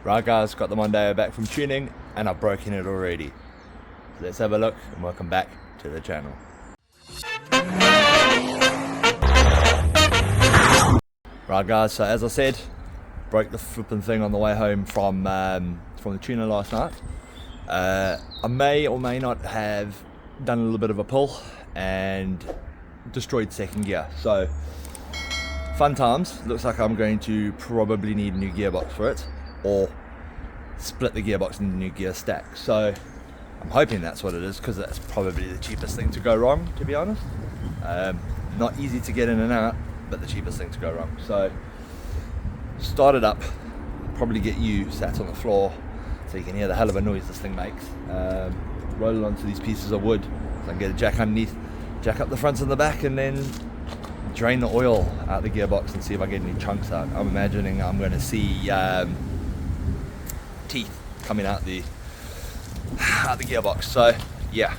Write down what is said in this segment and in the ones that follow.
Right guys, got the Mondeo back from tuning and I've broken it already. So let's have a look and welcome back to the channel. Right guys, so as I said, broke the flipping thing on the way home from the tuner last night. I may or may not have done a little bit of a pull and destroyed second gear. So fun times. Looks like I'm going to probably need a new gearbox for it, or split the gearbox into new gear stack. So I'm hoping that's what it is, because that's probably the cheapest thing to go wrong, to be honest. Not easy to get in and out, but the cheapest thing to go wrong. So start it up, probably get you sat on the floor so you can hear the hell of a noise this thing makes. Roll it onto these pieces of wood so I can get a jack underneath, jack up the fronts and the back, and then drain the oil out the gearbox and see if I get any chunks out. I'm imagining I'm going to see teeth coming out the gearbox. So yeah,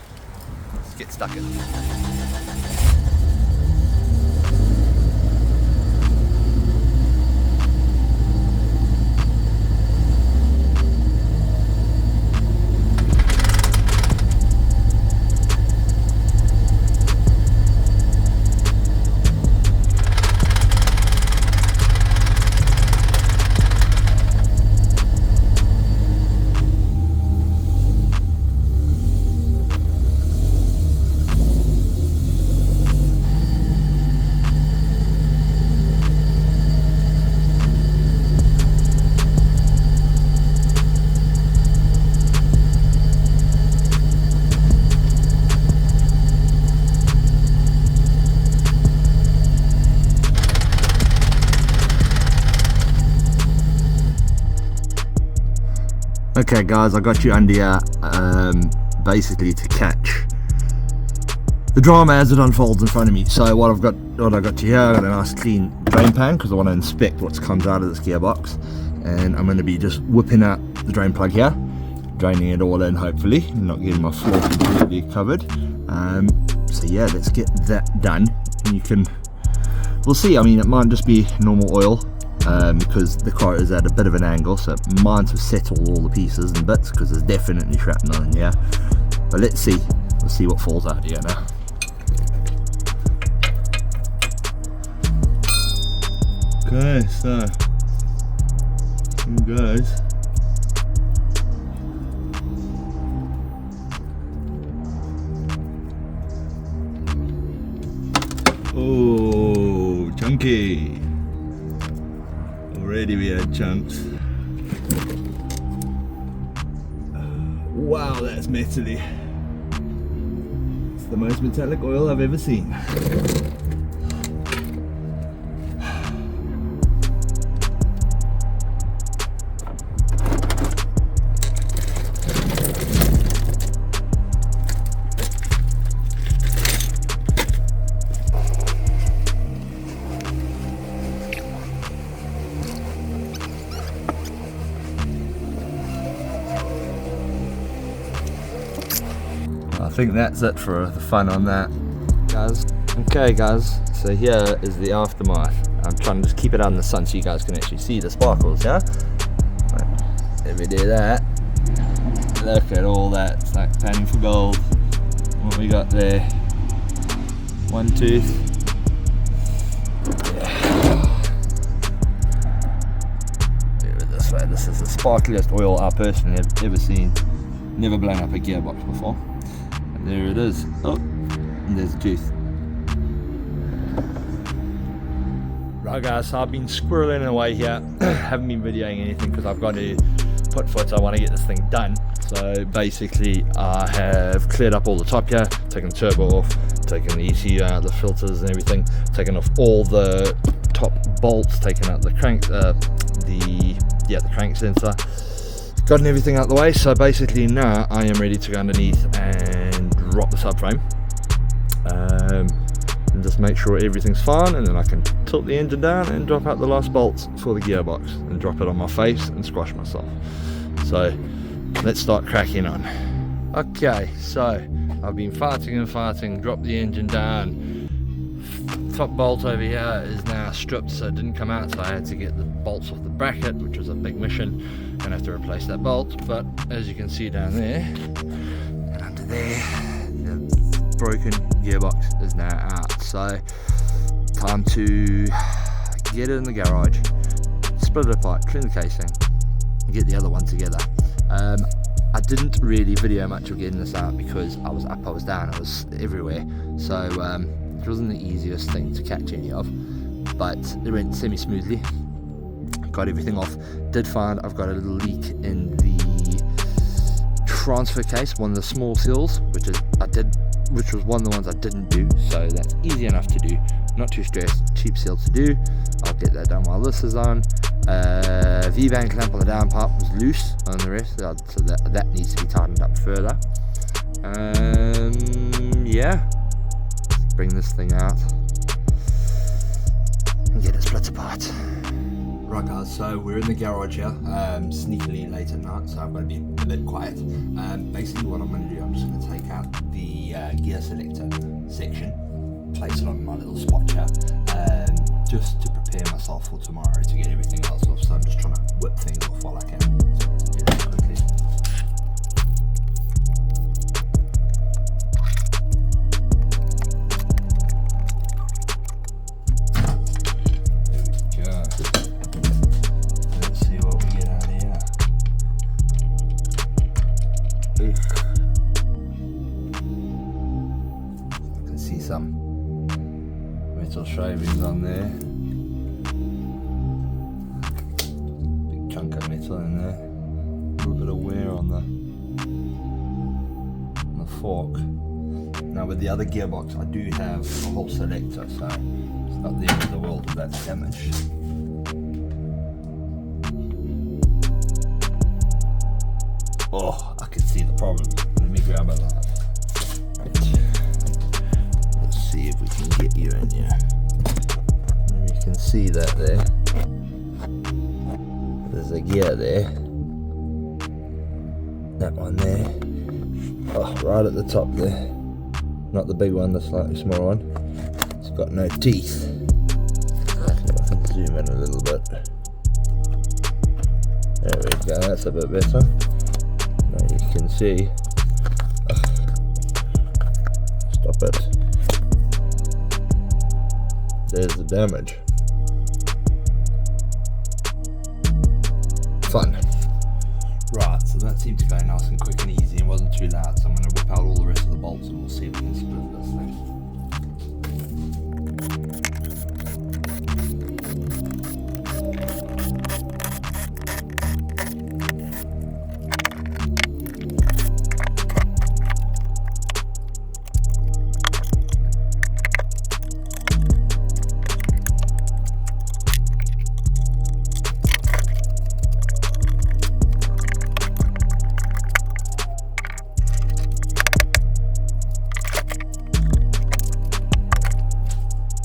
let's get stuck in. Okay guys, I got you under here basically to catch the drama as it unfolds in front of me. So what I got to here, I got a nice clean drain pan because I want to inspect what comes out of this gearbox, and I'm going to be just whipping out the drain plug here, draining it all in, hopefully not getting my floor completely covered. So yeah, let's get that done, and we'll see. I mean, it might just be normal oil, because the car is at a bit of an angle, so it might have settled all the pieces and bits, because there's definitely shrapnel in here. But let's see what falls out here now. Okay, so some goes. Oh, chunky. Already we had chunks. Wow, that's metally. It's the most metallic oil I've ever seen. I think that's it for the fun on that, guys. Okay guys, so here is the aftermath. I'm trying to just keep it out in the sun so you guys can actually see the sparkles, yeah? Right. If we do that, look at all that, it's like panning for gold. What we got there, one tooth. This way, this is the sparkliest oil I personally have ever seen. Never blown up a gearbox before. There it is. Oh, and there's a tooth. Right guys, so I've been squirreling away here. Haven't been videoing anything because I've got to put foot, so I want to get this thing done. So basically I have cleared up all the top here, taken the turbo off, taken the ECU out, the filters and everything, taken off all the top bolts, taken out the crank, the crank sensor, gotten everything out the way. So basically now I am ready to go underneath and drop the subframe, and just make sure everything's fine, and then I can tilt the engine down and drop out the last bolts for the gearbox and drop it on my face and squash myself. So let's start cracking on. Okay, so I've been farting and farting, dropped the engine down, top bolt over here is now stripped, so it didn't come out, so I had to get the bolts off the bracket, which was a big mission, and have to replace that bolt. But as you can see down there and under there, the broken gearbox is now out. So time to get it in the garage, split it apart, trim the casing, and get the other one together. I didn't really video much of getting this out because I was up, I was down, I was everywhere, so it wasn't the easiest thing to catch any of, but it went semi-smoothly. Got everything off. Did find I've got a little leak in the transfer case, one of the small seals, which was one of the ones I didn't do, so that's easy enough to do, not too stressed, cheap seal to do. I'll get that done while this is on. V-band clamp on the downpipe was loose on the rest, so that needs to be tightened up further. Yeah, let's bring this thing out and get it split apart. Right guys, so we're in the garage here, sneakily late at night, so I've got to be a bit quiet. Basically what I'm going to do, I'm just going to take out the gear selector section, place it on my little spot here, just to prepare myself for tomorrow to get everything else off. So I'm just trying to whip things off while I can. So let's do that quickly. There we go. Let's see what we get out of here. I can see some metal shavings on there. Big chunk of metal in there. A little bit of wear on the fork. Now with the other gearbox I do have a whole selector, so it's not the end of the world if that's damaged. Oh, I can see the problem. Let me grab a light. See if we can get you in here. Maybe you can see that there. There's a gear there. That one there. Oh, right at the top there. Not the big one, the slightly smaller one. It's got no teeth. I can zoom in a little bit. There we go, that's a bit better. Now you can see. Stop it. There's the damage. Fun. Right, so that seemed to go nice and quick and easy and wasn't too loud, so I'm going to whip out all the rest of the bolts and we'll see if we can split this thing.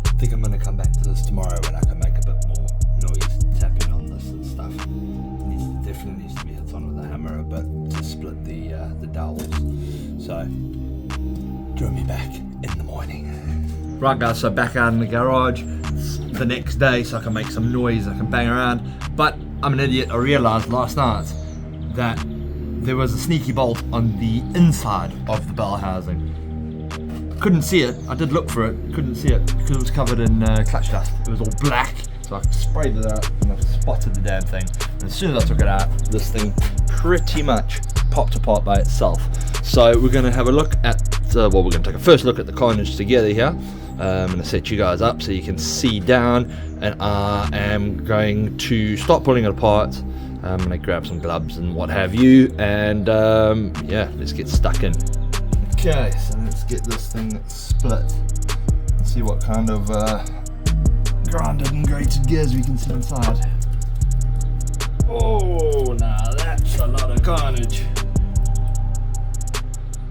I think I'm going to come back to this tomorrow when I can make a bit more noise tapping on this and stuff. It definitely needs to be hit on with a hammer a bit to split the dowels. So join me back in the morning. Right guys, so back out in the garage. It's the next day, so I can make some noise, I can bang around. But I'm an idiot, I realised last night that there was a sneaky bolt on the inside of the bell housing. Couldn't see it, I did look for it, couldn't see it because it was covered in clutch dust. It was all black, so I sprayed it out and I spotted the damn thing. And as soon as I took it out, this thing pretty much popped apart by itself. So we're going to have a look at, we're going to take a first look at the carnage together here. I'm going to set you guys up so you can see down, and I am going to start pulling it apart. I'm going to grab some gloves and what have you, and yeah, let's get stuck in. Okay, so let's get this thing split and see what kind of grinded and grated gears we can see inside. Oh, now that's a lot of carnage.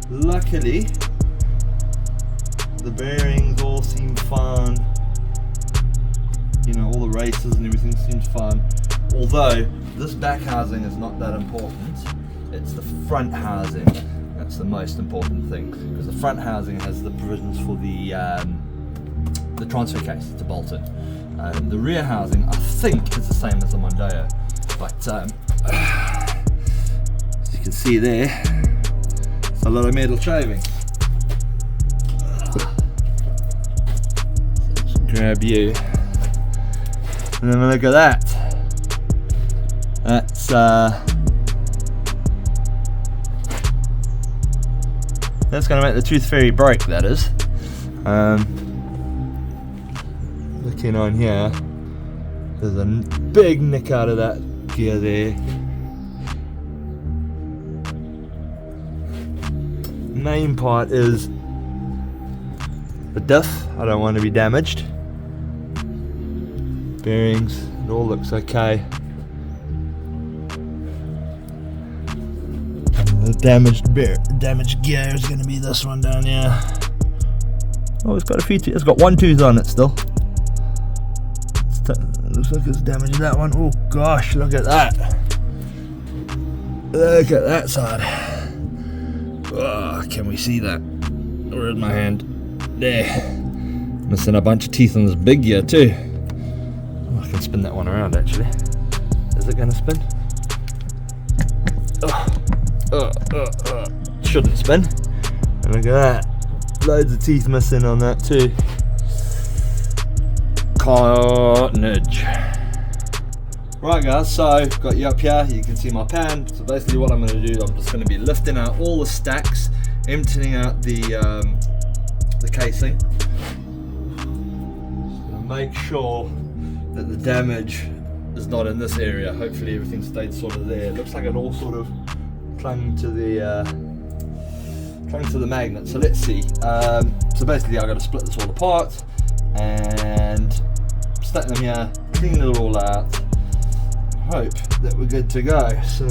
Luckily, the bearings all seem fine. You know, all the races and everything seems fine. Although, this back housing is not that important. It's the front housing. That's the most important thing, because the front housing has the provisions for the the transfer case to bolt in. The rear housing I think is the same as the Mondeo, but as you can see there, it's a lot of metal shaving. Grab you, and then look at that. That's going to make the tooth fairy break, that is. Looking on here, there's a big nick out of that gear there. Main part is the diff. I don't want to be damaged. Bearings, it all looks okay. The damaged gear is going to be this one down here. Oh, it's got a few it's got one tooth on it still. Looks like it's damaged that one. Oh gosh, look at that. Look at that side. Oh, can we see that? Where's my hand? There. Missing a bunch of teeth on this big gear too. Oh, I can spin that one around actually. Is it going to spin? Shouldn't spin. And look at that. Loads of teeth missing on that too. Carnage. Right guys, so got you up here, you can see my pan. So basically what I'm going to do, I'm just going to be lifting out all the stacks, emptying out the casing. Just going to make sure that the damage is not in this area. Hopefully everything stayed sort of there. It looks like it all sort of clung to the magnet. So let's see. So basically I've got to split this all apart and stack them here, clean it all out, hope that we're good to go. So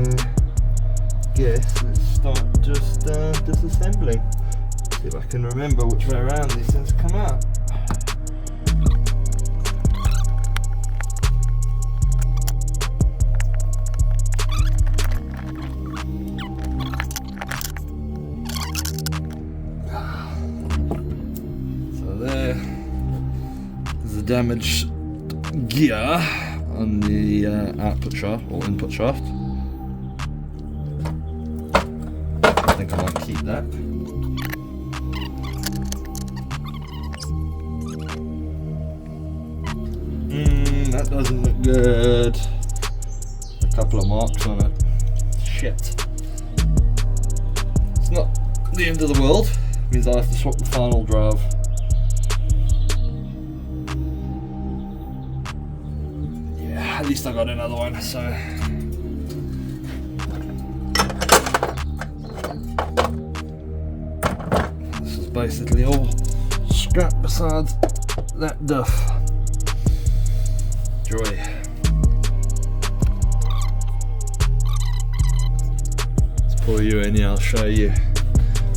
guess let's start just disassembling. See if I can remember which way around these things come out. Damaged gear on the output shaft or input shaft. I think I might keep that. That doesn't look good. A couple of marks on it. Shit. It's not the end of the world. It means I have to swap the final drive. At least I got another one, so this is basically all scrap besides that duff. Joy. Let's pull you in here, I'll show you.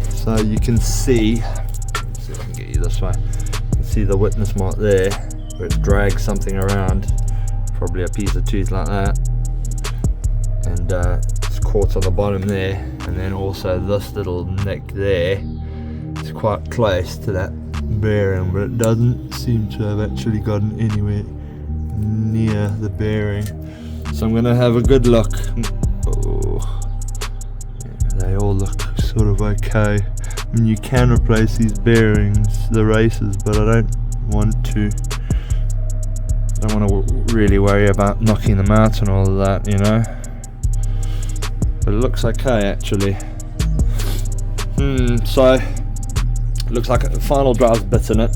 So you can see, let's see if I can get you this way. You can see the witness mark there, where it drags something around. Probably a piece of tooth like that, and it's caught on the bottom there, and then also this little nick there. It's quite close to that bearing, but it doesn't seem to have actually gotten anywhere near the bearing. So I'm going to have a good look. Oh, yeah, they all look sort of okay. I mean, you can replace these bearings, the races, but I don't want to. I don't want to really worry about knocking them out and all of that, you know. But it looks okay actually. So it looks like a final drive's bit in it.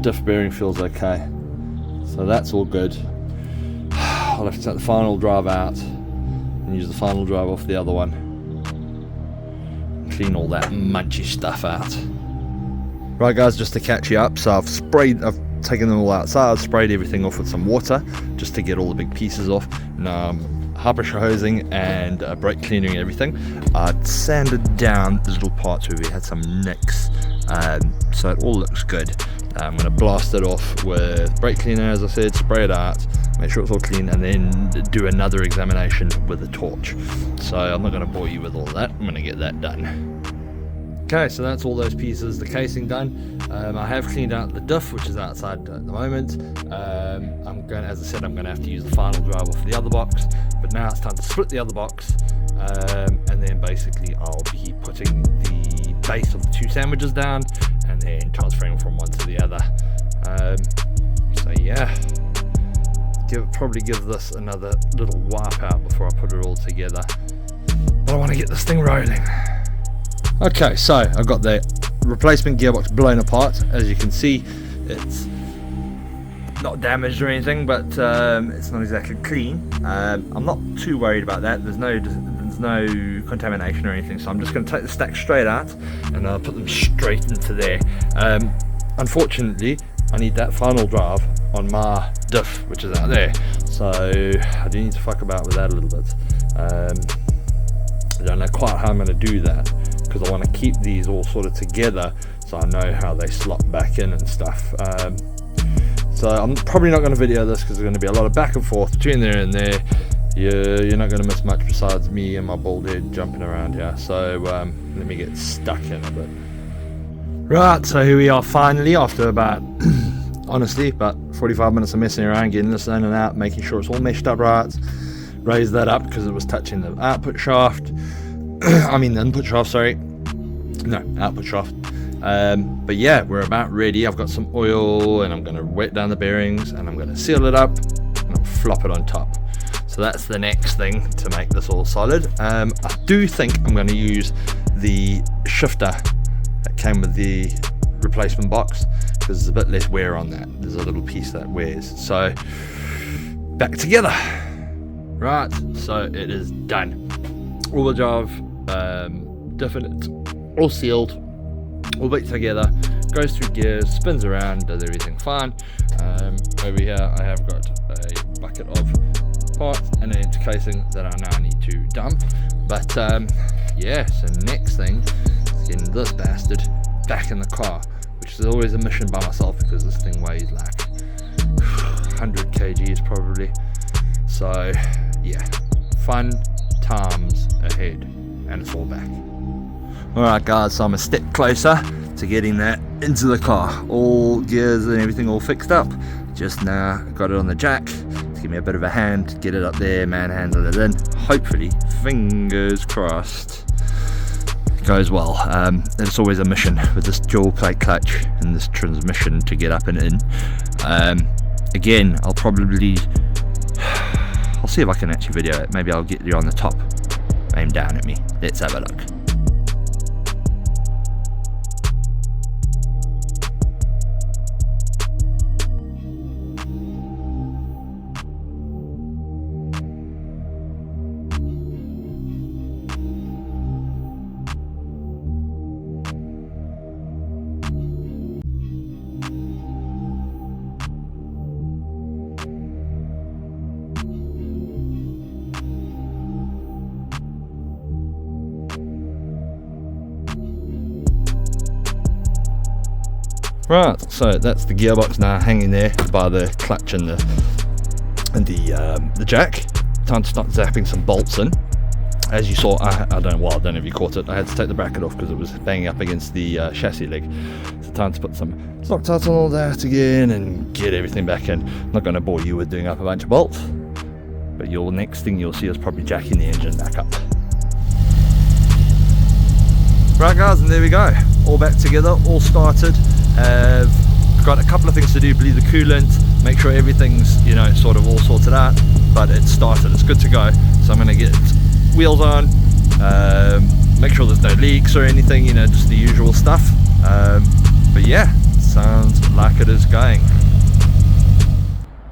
Diff bearing feels okay, so that's all good. I'll have to take the final drive out and use the final drive off the other one. Clean all that munchy stuff out. Right guys, just to catch you up, so I've taken them all outside, I've sprayed everything off with some water just to get all the big pieces off. Now high pressure hosing and brake cleaning and everything. I'd sanded down the little parts where we had some nicks, so it all looks good. I'm going to blast it off with brake cleaner, as I said, spray it out, make sure it's all clean, and then do another examination with a torch. So I'm not going to bore you with all that, I'm going to get that done. Okay, so that's all those pieces, the casing done. I have cleaned out the diff, which is outside at the moment. I'm going, as I said, I'm going to have to use the final drive off the other box, but now it's time to split the other box, and then basically I'll be putting the base of the two sandwiches down and then transferring from one to the other. So yeah, probably give this another little wipe out before I put it all together, but I want to get this thing rolling. Okay, so I've got the replacement gearbox blown apart. As you can see, it's not damaged or anything, but it's not exactly clean. I'm not too worried about that. There's no contamination or anything, so I'm just going to take the stack straight out and I'll put them straight into there. Unfortunately, I need that final drive on my diff, which is out there, so I do need to fuck about with that a little bit. I don't know quite how I'm going to do that, because I want to keep these all sort of together so I know how they slot back in and stuff. So I'm probably not going to video this because there's going to be a lot of back and forth between there and there. You're not going to miss much besides me and my bald head jumping around here, so let me get stuck in a bit. Right, so here we are finally, after about honestly about 45 minutes of messing around, getting this in and out, making sure it's all meshed up right. Raised that up because it was touching the output shaft. I mean the input shaft, sorry. No, output shaft. But yeah, we're about ready. I've got some oil and I'm going to wet down the bearings and I'm going to seal it up and I'll flop it on top. So that's the next thing to make this all solid. I do think I'm going to use the shifter that came with the replacement box because there's a bit less wear on that. There's a little piece that wears. So back together. Right, so it is done. All the drive, definite, all sealed, all back together, goes through gears, spins around, does everything fine. Over here I have got a bucket of parts and an intercasing that I now need to dump. But yeah, so next thing is getting this bastard back in the car, which is always a mission by myself because this thing weighs like 100 kgs probably. So yeah, fun times ahead, and it's all back. Alright guys, so I'm a step closer to getting that into the car. All gears and everything all fixed up. Just now got it on the jack to give me a bit of a hand, get it up there, manhandle it in. Hopefully, fingers crossed, it goes well. It's always a mission with this dual plate clutch and this transmission to get up and in. Again, I'll see if I can actually video it. Maybe I'll get you on the top, aim down at me. Let's have a look. Right, so that's the gearbox now hanging there by the clutch and the jack. Time to start zapping some bolts in. As you saw, I don't know if you caught it, I had to take the bracket off because it was banging up against the chassis leg. So time to put some Loctites on all that again and get everything back in. I'm not going to bore you with doing up a bunch of bolts, but next thing you'll see is probably jacking the engine back up. Right guys, and there we go, all back together, all started. Got a couple of things to do, bleed the coolant, make sure everything's sort of all sorted out, but it's started, it's good to go. So I'm going to get wheels on, make sure there's no leaks or anything, just the usual stuff. But yeah, sounds like it is going.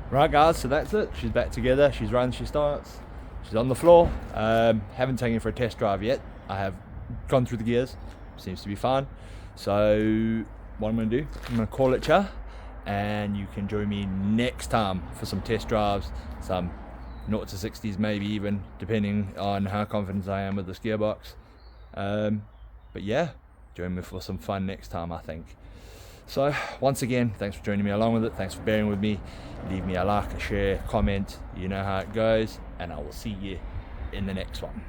Right guys, so that's it, she's back together, she's run, she starts, she's on the floor. Haven't taken her for a test drive yet. I have gone through the gears, seems to be fine. So what I'm going to do, I'm going to call it cha, and you can join me next time for some test drives, some 0 to 60s maybe even, depending on how confident I am with this gearbox. But yeah, join me for some fun next time, I think. So once again, thanks for joining me along with it, thanks for bearing with me. Leave me a like, a share, comment, you know how it goes, and I will see you in the next one.